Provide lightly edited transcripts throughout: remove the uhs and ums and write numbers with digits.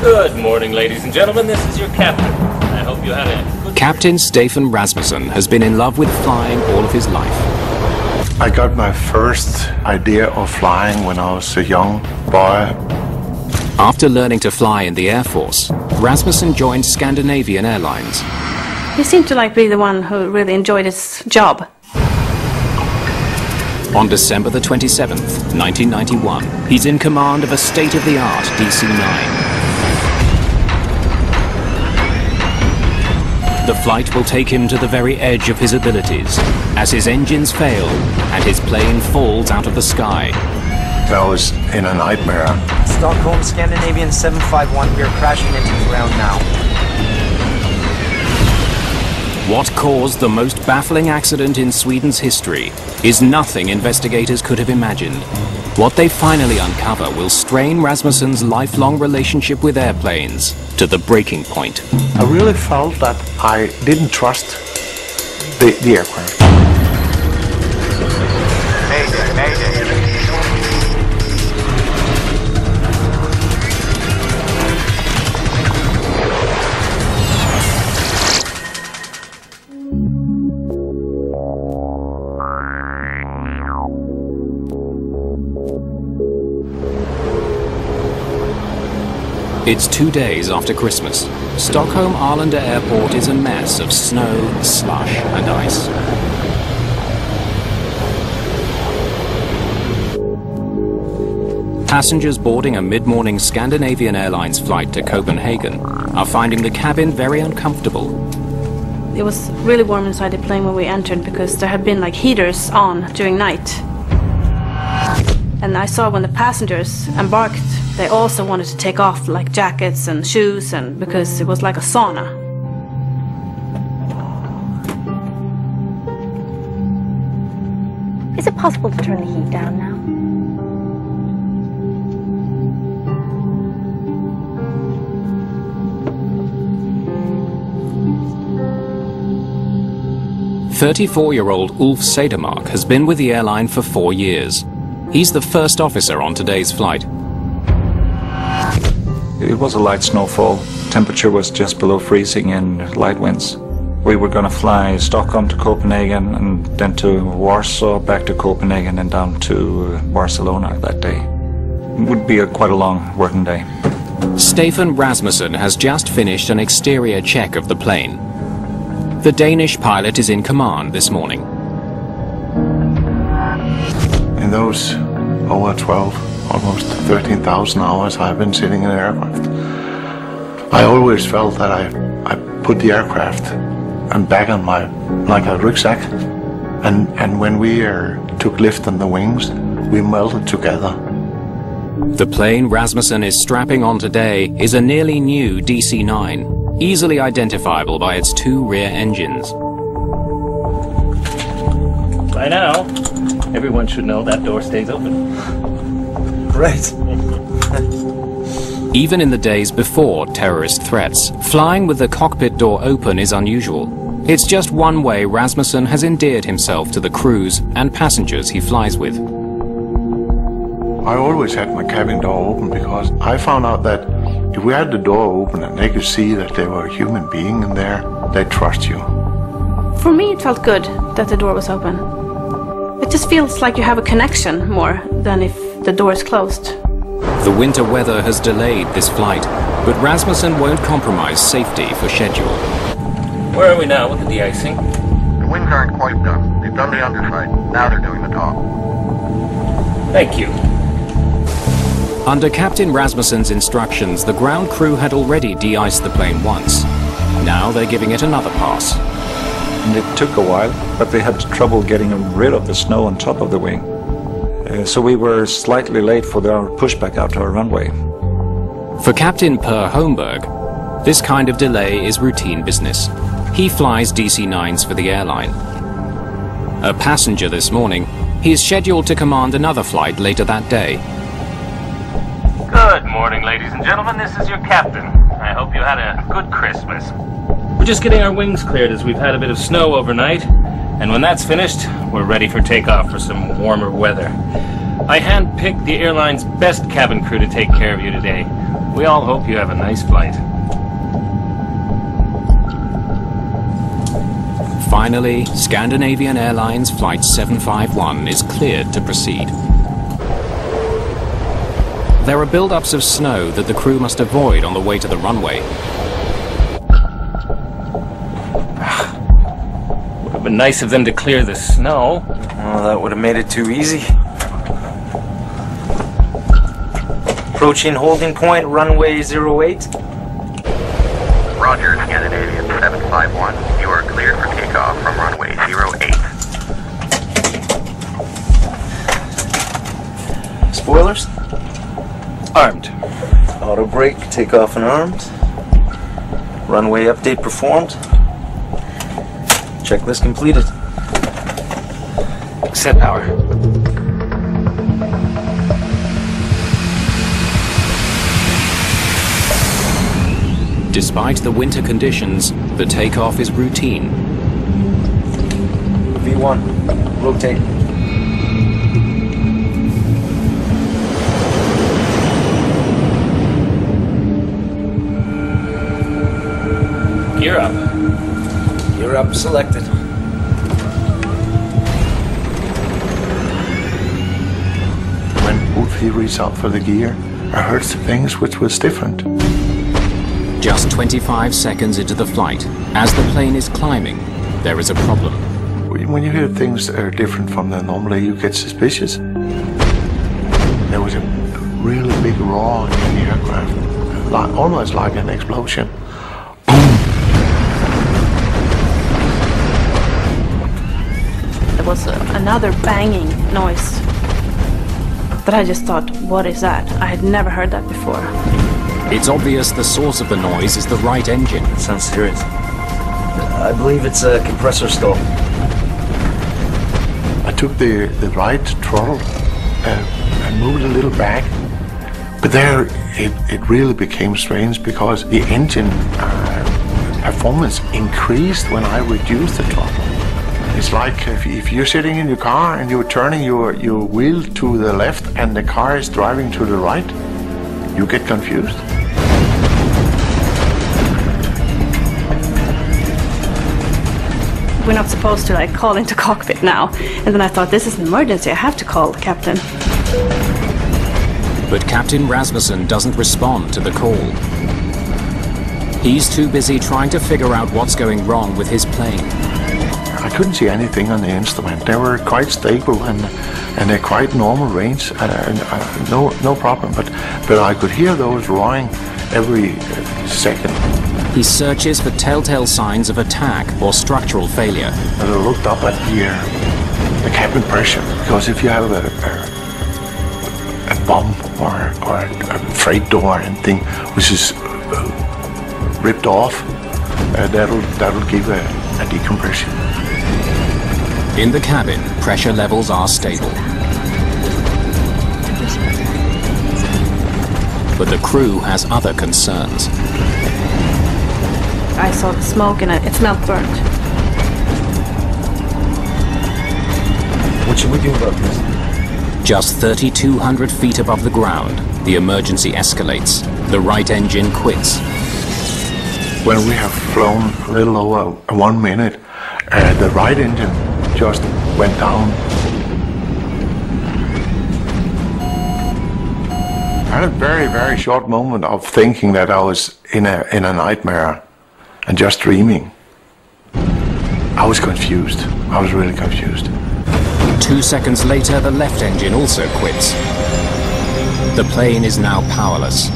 Good morning, ladies and gentlemen. This is your captain. I hope you had a good... Captain Stefan Rasmussen has been in love with flying all of his life. I got my first idea of flying when I was a young boy. After learning to fly in the Air Force, Rasmussen joined Scandinavian Airlines. He seemed to be the one who really enjoyed his job. On December the 27th, 1991, he's in command of a state-of-the-art DC-9. The flight will take him to the very edge of his abilities, as his engines fail and his plane falls out of the sky. I was in a nightmare. Stockholm, Scandinavian 751, we are crashing into the ground now. What caused the most baffling accident in Sweden's history is nothing investigators could have imagined. What they finally uncover will strain Rasmussen's lifelong relationship with airplanes to the breaking point. I really felt that I didn't trust the aircraft. Mayday, mayday. It's 2 days after Christmas. Stockholm Arlanda Airport is a mess of snow, slush and ice. Passengers boarding a mid-morning Scandinavian Airlines flight to Copenhagen are finding the cabin very uncomfortable. It was really warm inside the plane when we entered because there had been heaters on during night. And I saw when the passengers embarked, they also wanted to take off jackets and shoes, and because it was like a sauna. Is it possible to turn the heat down now? "34-year-old Ulf Sedermark has been with the airline for 4 years. He's the first officer on today's flight. It was a light snowfall. Temperature was just below freezing and light winds. We were going to fly Stockholm to Copenhagen and then to Warsaw, back to Copenhagen and down to Barcelona that day. It would be quite a long working day. Stefan Rasmussen has just finished an exterior check of the plane. The Danish pilot is in command this morning. In those over 12, almost 13,000 hours I've been sitting in an aircraft, I always felt that I put the aircraft and back on like a rucksack, and when we took lift on the wings, we melted together. The plane Rasmussen is strapping on today is a nearly new DC-9, easily identifiable by its 2 rear engines. By now, everyone should know that door stays open. Great. Even in the days before terrorist threats, flying with the cockpit door open is unusual. It's just one way Rasmussen has endeared himself to the crews and passengers he flies with. I always had my cabin door open because I found out that if we had the door open and they could see that there were a human being in there, they'd trust you. For me, it felt good that the door was open. It just feels like you have a connection more than if the door is closed. The winter weather has delayed this flight, but Rasmussen won't compromise safety for schedule. Where are we now with the de-icing? The wings aren't quite done. They've done the underside. Now they're doing the top. Thank you. Under Captain Rasmussen's instructions, the ground crew had already de-iced the plane once. Now they're giving it another pass. And it took a while, but they had trouble getting rid of the snow on top of the wing. So we were slightly late for our pushback out to our runway. For Captain Per Holmberg, this kind of delay is routine business. He flies DC-9s for the airline. A passenger this morning, he is scheduled to command another flight later that day. Good morning, ladies and gentlemen. This is your captain. I hope you had a good Christmas. We're just getting our wings cleared as we've had a bit of snow overnight, and when that's finished, we're ready for takeoff for some warmer weather. I handpicked the airline's best cabin crew to take care of you today. We all hope you have a nice flight. Finally, Scandinavian Airlines Flight 751 is cleared to proceed. There are build-ups of snow that the crew must avoid on the way to the runway. Would have been nice of them to clear the snow. Well, that would have made it too easy. Approaching holding point, runway 08. Roger, Scandinavian 751. You are cleared for takeoff from runway 08. Spoilers? Armed. Auto brake, takeoff and armed. Runway update performed. Checklist completed. Set power. Despite the winter conditions, the takeoff is routine. V1, rotate. Gear up. Gear up selected. When Wolfie reached out for the gear, I heard things which was different. Just 25 seconds into the flight, as the plane is climbing, there is a problem. When you hear things that are different from the normally, you get suspicious. There was a really big roar in the aircraft, almost like an explosion. There was another banging noise that I just thought, what is that? I had never heard that before. It's obvious the source of the noise is the right engine. Sounds serious. I believe it's a compressor stall. I took the right throttle and moved a little back. But there it really became strange because the engine performance increased when I reduced the throttle. It's like if you're sitting in your car and you're turning your wheel to the left and the car is driving to the right, you get confused. We're not supposed to like call into cockpit now. And then I thought, this is an emergency, I have to call the captain. But Captain Rasmussen doesn't respond to the call. He's too busy trying to figure out what's going wrong with his plane. I couldn't see anything on the instrument. They were quite stable and they're quite normal range. No problem. But I could hear those roaring every second. He searches for telltale signs of attack or structural failure. And I looked up at the cabin pressure, because if you have a bomb or a freight door or anything which is ripped off, that'll give a decompression. In the cabin, pressure levels are stable. But the crew has other concerns. I saw the smoke and it smelled burnt. What should we do about this? Just 3,200 feet above the ground, the emergency escalates. The right engine quits. When we have flown a little over 1 minute, the right engine just went down. I had a very, very short moment of thinking that I was in a nightmare and just dreaming. I was confused. I was really confused. 2 seconds later, the left engine also quits. The plane is now powerless.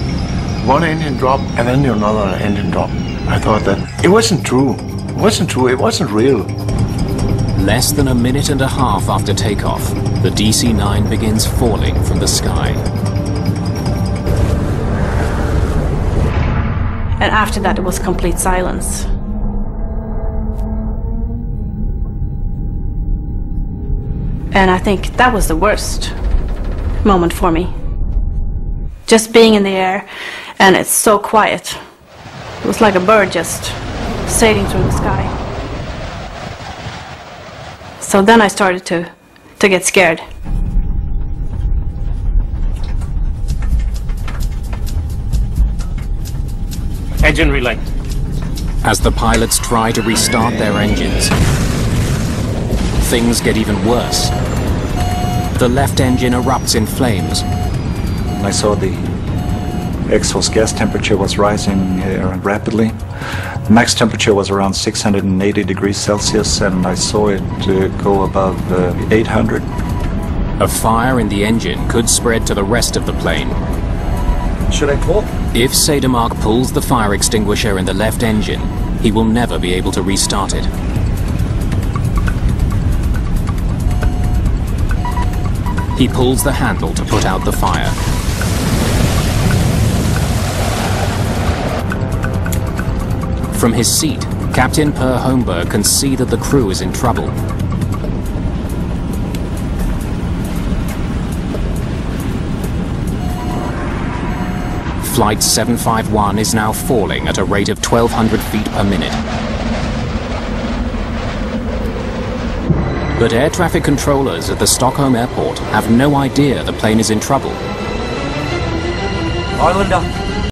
One engine dropped and then another engine dropped. I thought that it wasn't true. It wasn't true. It wasn't real. Less than a minute and a half after takeoff, the DC-9 begins falling from the sky. And after that, it was complete silence. And I think that was the worst moment for me. Just being in the air, and it's so quiet. It was like a bird just sailing through the sky. So then I started to get scared. Engine relay. As the pilots try to restart their engines, things get even worse. The left engine erupts in flames. I saw the exhaust gas temperature was rising rapidly. The max temperature was around 680 degrees Celsius, and I saw it go above 800. A fire in the engine could spread to the rest of the plane. Should I pull? If Sedermark pulls the fire extinguisher in the left engine, he will never be able to restart it. He pulls the handle to put out the fire. From his seat, Captain Per Holmberg can see that the crew is in trouble. Flight 751 is now falling at a rate of 1,200 feet per minute. But air traffic controllers at the Stockholm airport have no idea the plane is in trouble. Arlanda,